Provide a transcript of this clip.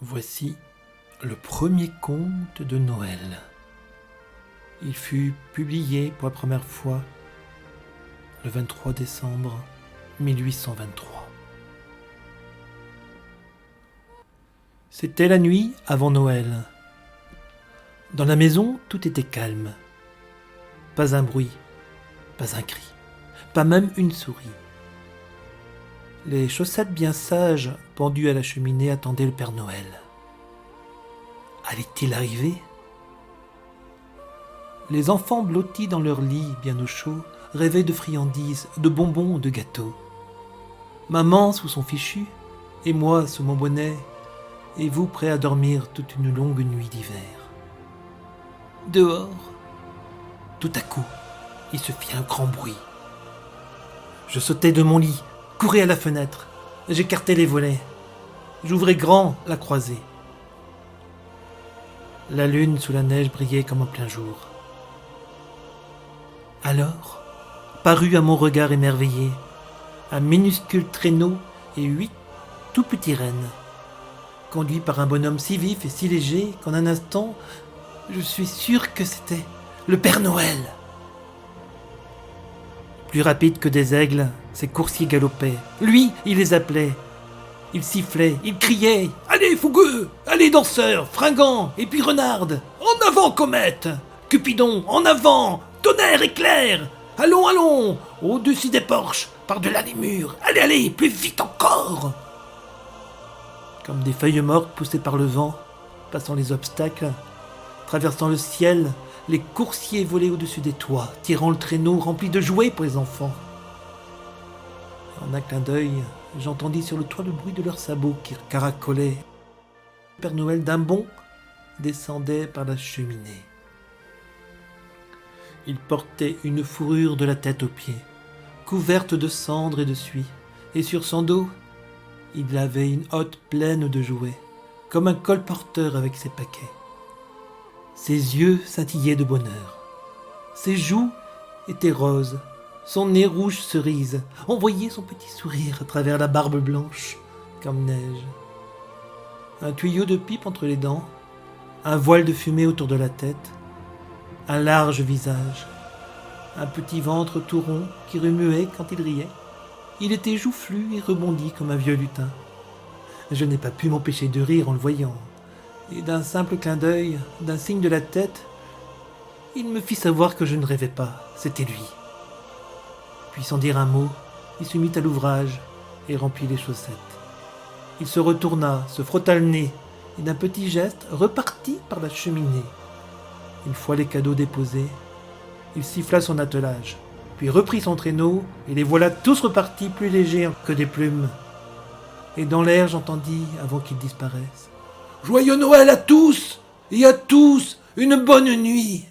Voici le premier conte de Noël. Il fut publié pour la première fois le 23 décembre 1823. C'était la nuit avant Noël. Dans la maison, tout était calme. Pas un bruit, pas un cri, pas même une souris. Les chaussettes bien sages, pendues à la cheminée, attendaient le Père Noël. Allait-il arriver ? Les enfants blottis dans leur lit, bien au chaud, rêvaient de friandises, de bonbons ou de gâteaux. Maman sous son fichu, et moi sous mon bonnet, et vous prêts à dormir toute une longue nuit d'hiver. Dehors, tout à coup, il se fit un grand bruit. Je sautai de mon lit, courais à la fenêtre, j'écartai les volets, j'ouvrais grand la croisée. La lune sous la neige brillait comme en plein jour. Alors, parut à mon regard émerveillé un minuscule traîneau et 8 tout petits rennes, conduits par un bonhomme si vif et si léger qu'en un instant, je suis sûr que c'était le Père Noël. Plus rapide que des aigles, ses coursiers galopaient. Lui, il les appelait. Il sifflait, il criait « Allez, fougueux! Allez, danseurs, fringants, et puis renardes! En avant, comète! Cupidon, en avant! Tonnerre, éclair! Allons, allons! Au-dessus des porches, par-delà les murs! Allez, allez, plus vite encore !» Comme des feuilles mortes poussées par le vent, passant les obstacles, traversant le ciel, les coursiers volaient au-dessus des toits, tirant le traîneau rempli de jouets pour les enfants. En un clin d'œil, j'entendis sur le toit le bruit de leurs sabots qui caracolaient. Le Père Noël d'un bond descendait par la cheminée. Il portait une fourrure de la tête aux pieds, couverte de cendres et de suie, et sur son dos, il avait une hotte pleine de jouets, comme un colporteur avec ses paquets. Ses yeux scintillaient de bonheur. Ses joues étaient roses, son nez rouge cerise. On voyait son petit sourire à travers la barbe blanche, comme neige. Un tuyau de pipe entre les dents, un voile de fumée autour de la tête, un large visage, un petit ventre tout rond qui remuait quand il riait. Il était joufflu et rebondi comme un vieux lutin. Je n'ai pas pu m'empêcher de rire en le voyant. Et d'un simple clin d'œil, d'un signe de la tête, il me fit savoir que je ne rêvais pas, c'était lui. Puis sans dire un mot, il se mit à l'ouvrage et remplit les chaussettes. Il se retourna, se frotta le nez, et d'un petit geste repartit par la cheminée. Une fois les cadeaux déposés, il siffla son attelage, puis reprit son traîneau, et les voilà tous repartis plus légers que des plumes. Et dans l'air j'entendis, avant qu'il disparaisse, « Joyeux Noël à tous, et à tous, une bonne nuit !»